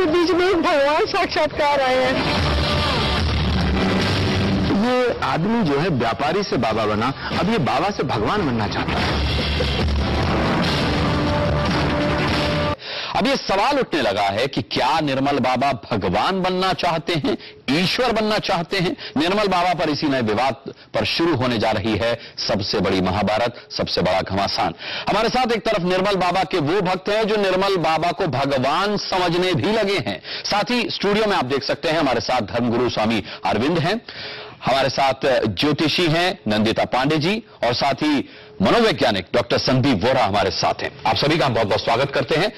के बीच में एक भगवान साक्षात्कार आए हैं। ये आदमी जो है व्यापारी से बाबा बना, अब ये बाबा से भगवान बनना चाहता है। अब ये सवाल उठने लगा है कि क्या निर्मल बाबा भगवान बनना चाहते हैं, ईश्वर बनना चाहते हैं? निर्मल बाबा पर इसी नए विवाद पर शुरू होने जा रही है सबसे बड़ी महाभारत, सबसे बड़ा घमासान। हमारे साथ एक तरफ निर्मल बाबा के वो भक्त हैं जो निर्मल बाबा को भगवान समझने भी लगे हैं। साथ ही स्टूडियो में आप देख सकते हैं हमारे साथ धर्मगुरु स्वामी अरविंद हैं, हमारे साथ ज्योतिषी हैं नंदिता पांडे जी, और साथ ही मनोवैज्ञानिक डॉक्टर संदीप वोरा हमारे साथ हैं। आप सभी का हम बहुत बहुत स्वागत करते हैं।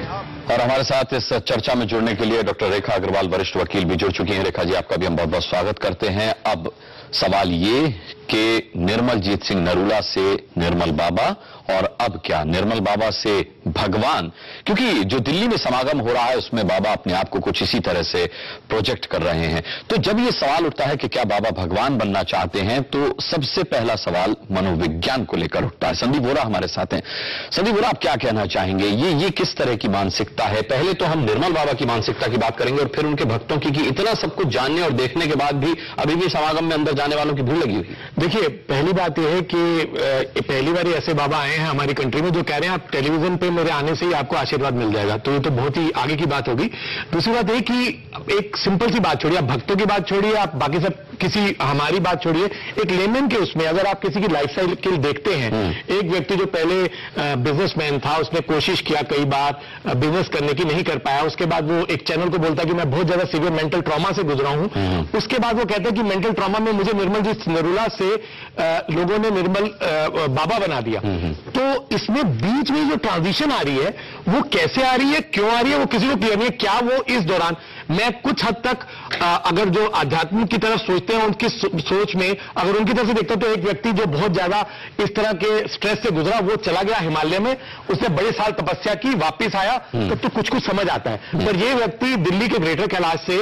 और हमारे साथ इस चर्चा में जुड़ने के लिए डॉक्टर रेखा अग्रवाल वरिष्ठ वकील भी जुड़ चुकी हैं। रेखा जी, आपका भी हम बहुत बहुत स्वागत करते हैं। अब सवाल ये कि निर्मलजीत सिंह नरूला से निर्मल बाबा, और अब क्या निर्मल बाबा से भगवान, क्योंकि जो दिल्ली में समागम हो रहा है उसमें बाबा अपने आप को कुछ इसी तरह से प्रोजेक्ट कर रहे हैं। तो जब ये सवाल उठता है कि क्या बाबा भगवान बनना चाहते हैं, तो सबसे पहला सवाल मनोविज्ञान को लेकर उठता है। संदीप वोरा हमारे साथ हैं। संदीप वोरा, आप क्या कहना चाहेंगे? ये किस तरह की मानसिकता है? पहले तो हम निर्मल बाबा की मानसिकता की बात करेंगे और फिर उनके भक्तों की, कि इतना सब कुछ जानने और देखने के बाद भी अभी भी समागम में अंदर जाने वालों की भीड़ लगी हुई। देखिए, पहली बात यह है कि पहली बार ऐसे बाबा आए हैं हमारी कंट्री में जो कह रहे हैं आप टेलीविजन पे मेरे आने से ही आपको आशीर्वाद मिल जाएगा, तो ये तो बहुत ही आगे की बात होगी। दूसरी बात यह कि एक सिंपल सी बात छोड़िए, आप भक्तों की बात छोड़िए, आप बाकी सब किसी हमारी बात छोड़िए, एक लेमन के उसमें अगर आप किसी की लाइफ साइकिल देखते हैं, एक व्यक्ति जो पहले बिजनेसमैन था, उसने कोशिश किया कई बार बिजनेस करने की, नहीं कर पाया, उसके बाद वो एक चैनल को बोलता है कि मैं बहुत ज्यादा सीवियर मेंटल ट्रॉमा से गुजरा हूं, उसके बाद वो कहता है कि मेंटल ट्रॉमा में मुझे निर्मलजीत नरूला से लोगों ने निर्मल बाबा बना दिया। तो इसमें बीच में जो ट्रांजिशन आ रही है वो कैसे आ रही है, क्यों आ रही है, वो किसी को क्लियर नहीं है। क्या वो इस दौरान, मैं कुछ हद तक अगर जो आध्यात्मिक की तरफ सोचते हैं उनकी सोच में अगर उनकी तरफ से देखता हूं तो एक व्यक्ति जो बहुत ज्यादा इस तरह के स्ट्रेस से गुजरा, वो चला गया हिमालय में, उसने बड़े साल तपस्या की, वापिस आया, तो कुछ समझ आता है। पर ये व्यक्ति दिल्ली के ग्रेटर कैलाश से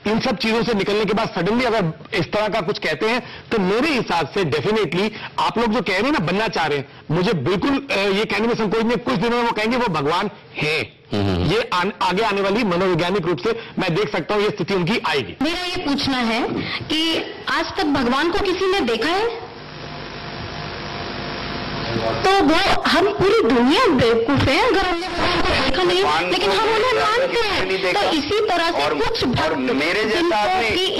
इन सब चीजों से निकलने के बाद सडनली अगर इस तरह का कुछ कहते हैं, तो मेरे हिसाब से डेफिनेटली आप लोग जो कह रहे हैं ना बनना चाह रहे हैं, मुझे बिल्कुल ये कहने में संकोच नहीं, कुछ दिनों में वो कहेंगे वो भगवान है। ये आगे आने वाली मनोवैज्ञानिक रूप से मैं देख सकता हूं ये स्थिति उनकी आएगी। मेरा ये पूछना है कि आज तक भगवान को किसी ने देखा है? तो वो हम पूरी दुनिया बेवकूफ है अगर हमने भगवान को देखा नहीं, लेकिन हम उन्हें मानते हैं। तो इसी तरह से कुछ भक्त मेरे जैसा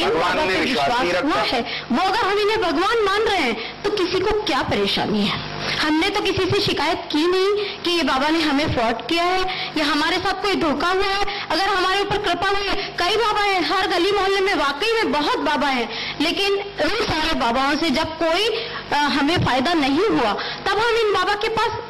भगवान में विश्वास हुआ है, वो अगर हम इन्हें भगवान मान रहे हैं तो किसी को क्या परेशानी है? हमने तो किसी से शिकायत की नहीं कि ये बाबा ने हमें फ्रॉड किया है या हमारे साथ कोई धोखा हुआ है। अगर हमारे ऊपर कृपा हुई है, कई बाबा हैं हर गली मोहल्ले में, वाकई में बहुत बाबा हैं, लेकिन उन सारे बाबाओं से जब कोई हमें फायदा नहीं हुआ तब हम इन बाबा के पास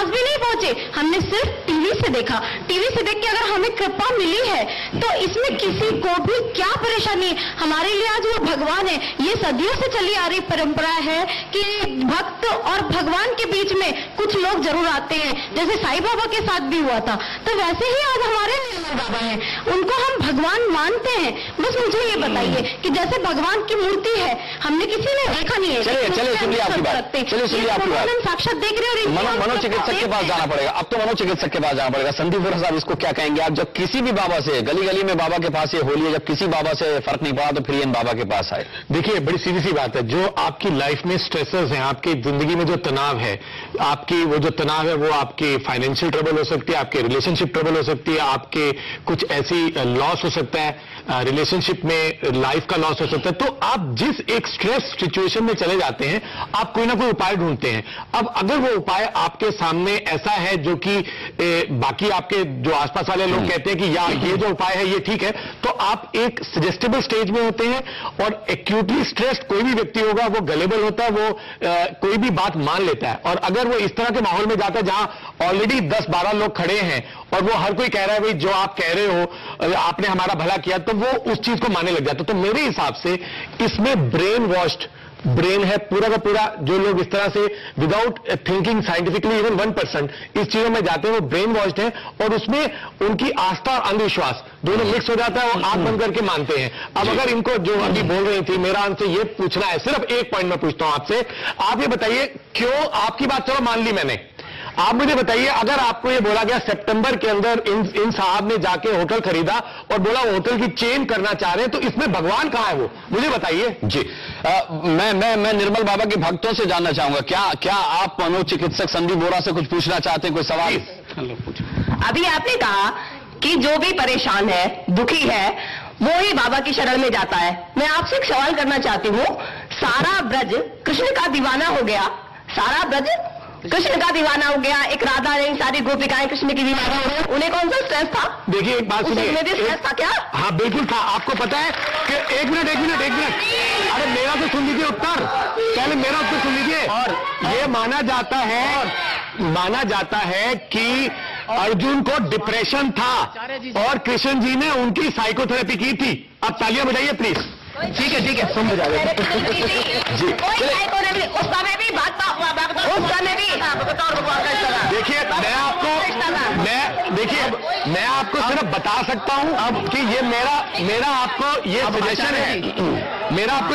भी नहीं पहुंचे, हमने सिर्फ टीवी से देखा। टीवी से देख के अगर हमें कृपा मिली है तो इसमें किसी को भी क्या परेशानी है? हमारे लिए आज वो भगवान है। ये सदियों से चली आ रही परंपरा है कि भक्त और भगवान के बीच में कुछ लोग जरूर आते हैं, जैसे साईं बाबा के साथ भी हुआ था। तो वैसे ही आज हमारे निर्मल बाबा हैं, उनको हम भगवान मानते हैं। बस मुझे ये बताइए कि जैसे भगवान की मूर्ति है, हमने किसी ने देखा नहीं है, चलिए सुनिए आपकी बात, हम साक्षात देख रहे हैं। मनोचिकित्सक के पास जाना पड़ेगा, अब तो मनोचिकित्सक के पास जाना पड़ेगा। संदीप वोरा साहब, इसको क्या कहेंगे आप? जब किसी भी बाबा से, गली गली में बाबा के पास ये होली है, जब किसी बाबा से फर्क नहीं पड़ा तो फिर इन बाबा के पास आए। देखिए, बड़ी सीधी सी बात है, जो आपकी लाइफ में स्ट्रेसेस हैं, आपकी जिंदगी में जो तनाव है, आपकी वो जो तनाव है वो आपकी फाइनेंशियल ट्रबल हो सकती है, आपके रिलेशनशिप ट्रबल हो सकती है, आपके कुछ ऐसी लॉस हो सकता है, रिलेशनशिप में लाइफ का लॉस हो सकता है। तो आप जिस एक स्ट्रेस सिचुएशन में चले जाते हैं, आप कोई ना कोई उपाय ढूंढते हैं। अब अगर वो उपाय आपके सामने ऐसा है जो कि बाकी आपके जो आसपास वाले लोग कहते हैं कि यार ये जो उपाय है ये ठीक है, तो आप एक सजेस्टेबल स्टेज में होते हैं। और एक्यूटली स्ट्रेस्ड कोई भी व्यक्ति होगा, वो गलेबल होता है, वो कोई भी बात मान लेता है। और अगर वो इस तरह के माहौल में जाता है जहां ऑलरेडी 10-12 लोग खड़े हैं और वो हर कोई कह रहा है भाई जो आप कह रहे हो आपने हमारा भला किया, तो वो उस चीज को मानने लग जाता है। तो मेरे हिसाब से इसमें ब्रेन वॉश्ड ब्रेन है पूरा का पूरा। जो लोग इस तरह से विदाउट थिंकिंग साइंटिफिकली इवन 1% इस चीजों में जाते हैं, वो ब्रेन वॉश्ड है। और उसमें उनकी आस्था और अंधविश्वास दोनों मिक्स हो जाता है, वो आंख बंद करके मानते हैं। अब अगर इनको जो अभी बोल रही थी, मेरा आपसे ये पूछना है, सिर्फ एक पॉइंट में पूछता हूं आपसे, आप ये बताइए क्यों, आपकी बात चलो मान ली मैंने, आप मुझे बताइए, अगर आपको ये बोला गया सितंबर के अंदर इन साहब ने जाके होटल खरीदा और बोला होटल की चेन करना चाह रहे हैं, तो इसमें भगवान कहां है? वो मुझे बताइए जी। मैं निर्मल बाबा के भक्तों से जानना चाहूंगा, क्या आप मनोचिकित्सक संदीप बोरा से कुछ पूछना चाहते हैं? कोई सवाल? अभी आपने कहा कि जो भी परेशान है, दुखी है, वो ही बाबा की शरण में जाता है। मैं आपसे एक सवाल करना चाहती हूँ, सारा ब्रज कृष्ण का दीवाना हो गया, सारा ब्रज कृष्ण का दीवाना हो गया, एक राधा नहीं, सारी गोपिकाएं कृष्ण की दीवाना हो गई, उन्हें कौन सा स्ट्रेस था? देखिए एक बात सुनिए, उसमें भी स्ट्रेस था क्या? हाँ बिल्कुल था। आपको पता है कि एक मिनट, अरे मेरा तो सुन लीजिए उत्तर, पहले मेरा उत्तर सुन लीजिए। और ये माना जाता है कि अर्जुन को डिप्रेशन था और कृष्ण जी ने उनकी साइकोथेरेपी की थी। अब तालियां बजाइए प्लीज। ठीक है, सुन बजा जी। उस समय भी देखिए मैं आपको सिर्फ बता सकता हूं अब कि ये मेरा आपको ये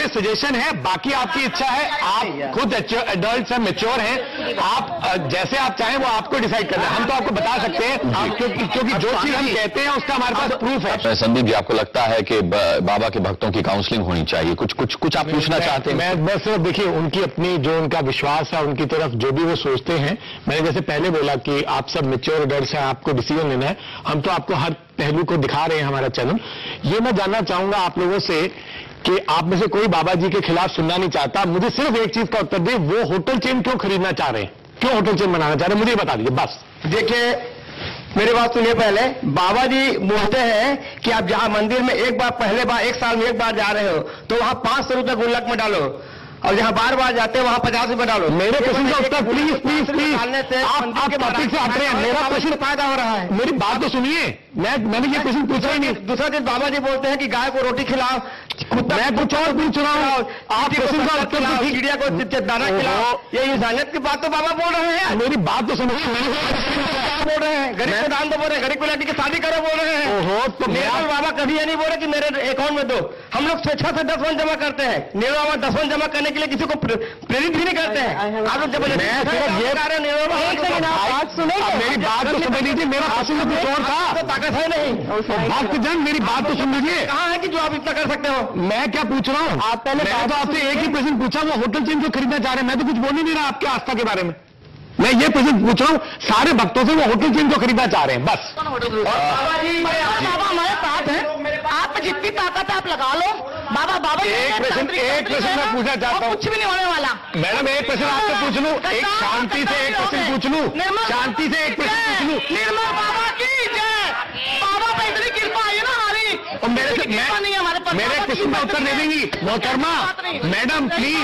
सजेशन है, बाकी आपकी इच्छा है। आप खुद एडल्ट हैं, मैच्योर हैं, आप जैसे आप चाहें वो आपको डिसाइड करना है। हम तो आपको बता सकते हैं क्योंकि जो चीज हम कहते हैं उसका हमारे पास प्रूफ है। संदीप जी, आपको लगता है कि बाबा के भक्तों की काउंसलिंग होनी चाहिए? कुछ आप पूछना चाहते हैं? मैं सिर्फ देखिए उनकी अपनी जो उनका विश्वास है, उनकी तरफ जो भी वो सोचते हैं, मैंने जैसे पहले बोला कि आप सब मैच्योर एडल्ट्स हैं, आपको डिसीजन लेना है। हम तो आपको हर पहलू को दिखा रहे हैं हमारा चैनल। ये मैं जानना चाहूंगा आप लोगों से कि आप में से कोई बाबा जी के खिलाफ सुनना नहीं चाहता। मुझे सिर्फ एक चीज का उत्तर दे, वो होटल चेन क्यों खरीदना चाह रहे हैं, क्यों होटल चेन बनाना चाह रहे हैं, मुझे बता दीजिए बस। देखिए मेरी बात सुनिए, पहले बाबा जी बोलते हैं कि आप जहां मंदिर में एक साल में एक बार जा रहे हो तो वहां 500 रुपए गुल्लक में डालो, और जहां बार बार जाते हैं वहां 50 रुपए डालो। मेरे प्रश्न का उत्तर प्लीज आप टॉपिक से हट रहे हैं। मेरा प्रश्न फायदा हो रहा है, मेरी बात तो सुनिए। मैंने ये प्रश्न पूछा ही नहीं। दूसरा दिन बाबा जी बोलते हैं कि गाय को रोटी खिलाओ, मैं कुछ और पूछ रहा हूँ, आप प्रश्न का उत्तर खिलाओ, चिड़िया को दाना खिलाओ। ये इंसानियत की बात तो बाबा बोल रहे हैं। मेरी बात तो सुनिए, बोल रहे हैं गरीब को दान तो बोल रहे हैं, गरीब को लड़की की शादी करो बोल रहे हैं। ओहो, तो निर्मल बाबा कभी ये नहीं बोल रहे कि मेरे अकाउंट में दो। हम लोग स्वेच्छा से 10 वन जमा करते हैं। निर्मल बाबा 10 वन जमा करने के लिए किसी को प्रेरित भी नहीं करते हैं। आप लोग जब मेरी बात तो समझ लीजिए, मेरा प्रश्न कुछ और था। तो ताकत है नहीं भक्तजन, मेरी बात तो सुन लीजिए। कहाँ है कि जो आप इतना कर सकते हो? मैं क्या पूछ रहा हूँ, आप पहले मैंने तो आपसे एक ही प्रश्न पूछा, वो होटल चेन क्यों खरीदना चाह रहे हैं। मैं तो कुछ बोल ही नहीं रहा आपके आस्था के बारे में। मैं ये प्रश्न पूछ रहा हूँ सारे भक्तों से, वो होटल चेन क्यों खरीदना चाह रहे हैं, बस। बाबा हमारे साथ है, आप जितनी ताकत है आप लगा लो। बाबा एक प्रश्न मैं पूछना चाहता हूँ। कुछ भी नहीं होने वाला। मैडम एक प्रश्न आपसे पूछ लूँ, एक शांति से एक प्रश्न पूछ लूँ, शांति से एक प्रश्न पूछ लूँ। निर्मल बाबा की जय। बाबा पे इतनी कृपा है ना हमारी, और मेरे प्रश्न का उत्तर दे देंगी मोहतरमा मैडम प्लीज।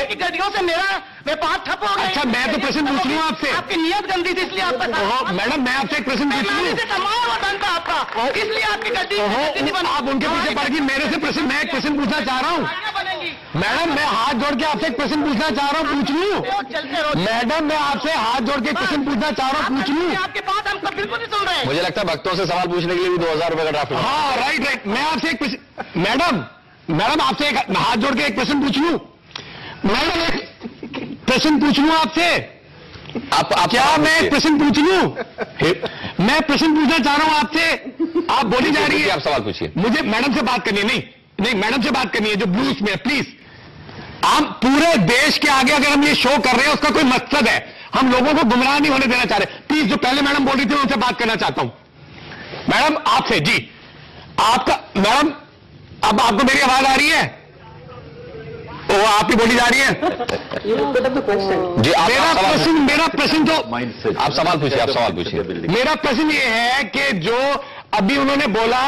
की गड्डियों से मेरा व्यापार ठप हो गया। अच्छा मैं तो प्रश्न पूछ लूँ आपसे, आपकी नियत गंदी थी इसलिए आपका। मैडम मैं आपसे एक प्रश्न पूछ लूँ, आपका इसलिए आपकी गड्डी आप उनके पीछे पड़ गई। मेरे से प्रश्न, मैं एक प्रश्न पूछना चाह रहा हूँ मैडम, मैं हाथ जोड़ के आपसे एक प्रश्न पूछना चाह रहा हूँ, पूछ लूँ मैडम, मैं आपसे हाथ जोड़ के प्रश्न पूछना चाह रहा हूँ, पूछ लूँ। आपके पास हम बिल्कुल नहीं सुन रहे। मुझे लगता है भक्तों से सवाल पूछने के लिए भी 2000 रुपए का ड्राफ्ट। हाँ राइट। मैं आपसे एक प्रश्न, मैडम आपसे एक हाथ जोड़ के एक प्रश्न पूछ लूँ मैडम, एक प्रश्न पूछ लूँ आपसे। आप क्या मैं एक प्रश्न पूछ लूँ? मैं प्रश्न पूछना चाह रहा हूँ आपसे, आप बोली जा रही है। आप सवाल पूछिए। मुझे मैडम से बात करनी है। नहीं मैडम से बात करनी है जो ब्लूज में है, प्लीज। हम पूरे देश के आगे अगर हम ये शो कर रहे हैं उसका कोई मकसद है, हम लोगों को गुमराह नहीं होने देना चाह रहे। प्लीज जो पहले मैडम बोल रही थी उनसे बात करना चाहता हूं। मैडम आपसे जी, आपका मैडम अब आपको मेरी आवाज आ रही है? वो आपकी बोली जा रही है जी। मेरा प्रश्न तो आप सवाल पूछिए। मेरा प्रश्न ये है कि जो अभी उन्होंने बोला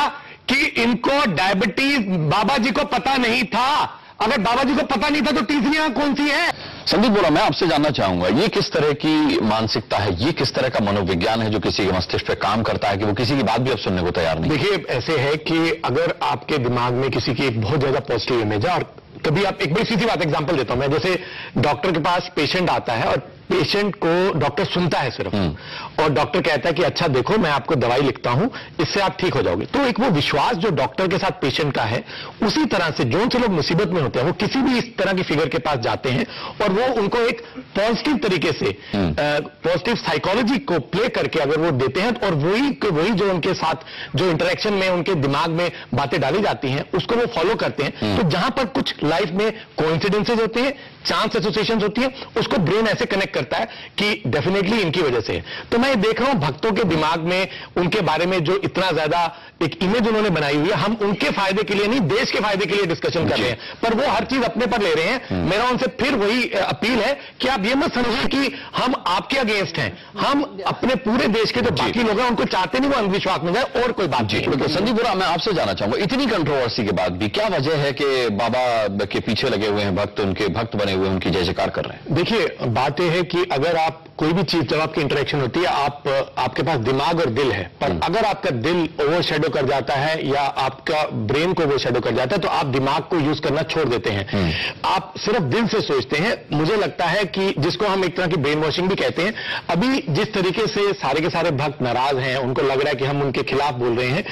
कि इनको डायबिटीज बाबा जी को पता नहीं था, अगर बाबा जी को पता नहीं था तो तीसरी आंख कौन सी है? संदीप बोरा, मैं आपसे जानना चाहूंगा, ये किस तरह की मानसिकता है, ये किस तरह का मनोविज्ञान है जो किसी के मस्तिष्क पे काम करता है कि वो किसी की बात भी अब सुनने को तैयार नहीं? देखिए ऐसे है कि अगर आपके दिमाग में किसी की एक बहुत ज्यादा पॉजिटिव इमेज है, और कभी आप एक बड़ी सीधी बात एग्जांपल देता हूं मैं, जैसे डॉक्टर के पास पेशेंट आता है और पेशेंट को डॉक्टर सुनता है सिर्फ, और डॉक्टर कहता है कि अच्छा देखो मैं आपको दवाई लिखता हूं, इससे आप ठीक हो जाओगे। तो एक वो विश्वास जो डॉक्टर के साथ पेशेंट का है, उसी तरह से जो से लोग मुसीबत में होते हैं वो किसी भी इस तरह की फिगर के पास जाते हैं और वो उनको एक पॉजिटिव तरीके से पॉजिटिव साइकोलॉजी को प्ले करके अगर वो देते हैं, और वही जो उनके साथ जो इंटरेक्शन में उनके दिमाग में बातें डाली जाती हैं उसको वो फॉलो करते हैं, तो जहां पर कुछ लाइफ में कोइंसिडेंसेस होते हैं, चांस एसोसिएशन होती है, उसको ब्रेन ऐसे कनेक्ट करता है कि डेफिनेटली इनकी वजह से है। तो मैं देख रहा हूं भक्तों के दिमाग में उनके बारे में जो इतना ज्यादा एक इमेज उन्होंने बनाई हुई है, हम उनके फायदे के लिए नहीं देश के फायदे के लिए डिस्कशन कर रहे हैं, पर वो हर चीज अपने पर ले रहे हैं। मेरा उनसे फिर वही अपील है कि आप ये मत समझिए कि हम आपके अगेंस्ट हैं, हम अपने पूरे देश के जो बाकी लोग हैं उनको चाहते नहीं वो अंधविश्वास में जाए, और कोई बात नहीं। तो संदीप बोरा, मैं आपसे जानना चाहूंगा, इतनी कंट्रोवर्सी के बाद भी क्या वजह है कि बाबा के पीछे लगे हुए हैं भक्त, उनके भक्त बने हुए उनकी जय जयकार कर रहे हैं? देखिए, बात यह है कि अगर आप कोई भी चीज जब आपकी इंटरेक्शन होती है, आपके पास दिमाग और दिल है, पर अगर आपका दिल ओवरशैडो कर जाता है या आपका ब्रेन को ओवरशैडो कर जाता है तो आप दिमाग को यूज करना छोड़ देते हैं, आप सिर्फ दिल से सोचते हैं। मुझे लगता है कि जिसको हम एक तरह की ब्रेन वॉशिंग भी कहते हैं, अभी जिस तरीके से सारे के सारे भक्त नाराज हैं, उनको लग रहा है कि हम उनके खिलाफ बोल रहे हैं,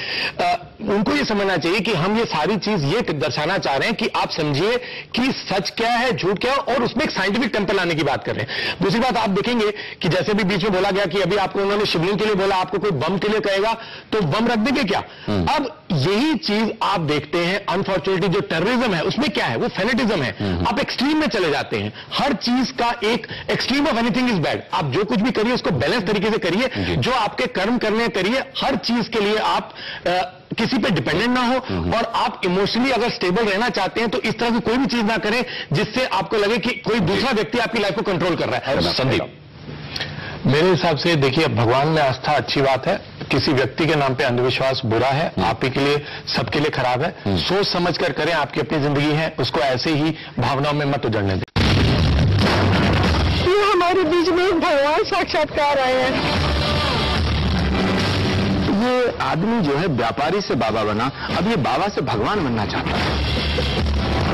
उनको ये समझना चाहिए कि हम ये सारी चीज ये दर्शाना चाह रहे हैं कि आप समझिए कि सच क्या है, झूठ क्या है, और उसमें एक साइंटिफिक टेंपल लाने की बात कर रहे हैं। दूसरी बात आप देखेंगे कि जैसे भी बीच में बोला गया कि अभी आपको उन्होंने शिवलिंग के लिए बोला, आपको कोई बम के लिए कहेगा तो बम रख देंगे क्या? अब यही चीज आप देखते हैं, अनफॉर्चुनेटली जो टेररिज्म है उसमें क्या है, वो फेनेटिज्म है। आप एक्सट्रीम में चले जाते हैं, हर चीज का एक extreme of anything is bad. आप जो कुछ भी करिए उसको बैलेंस तरीके से करिए, जो आपके कर्म करने करिए, हर चीज के लिए आप किसी पे डिपेंडेंट ना हो, और आप इमोशनली अगर स्टेबल रहना चाहते हैं तो इस तरह की कोई भी चीज ना करें जिससे आपको लगे कि कोई दूसरा व्यक्ति आपकी लाइफ को कंट्रोल कर रहा है। संदीप, मेरे हिसाब से देखिए, भगवान में आस्था अच्छी बात है, किसी व्यक्ति के नाम पे अंधविश्वास बुरा है, आप ही के लिए सबके लिए खराब है। सोच समझ कर करें, आपकी अपनी जिंदगी है, उसको ऐसे ही भावनाओं में मत उजड़ने दें। ये हमारे बीच में एक भगवान साक्षात्कार आए हैं। ये आदमी जो है व्यापारी से बाबा बना, अब ये बाबा से भगवान बनना चाहता है।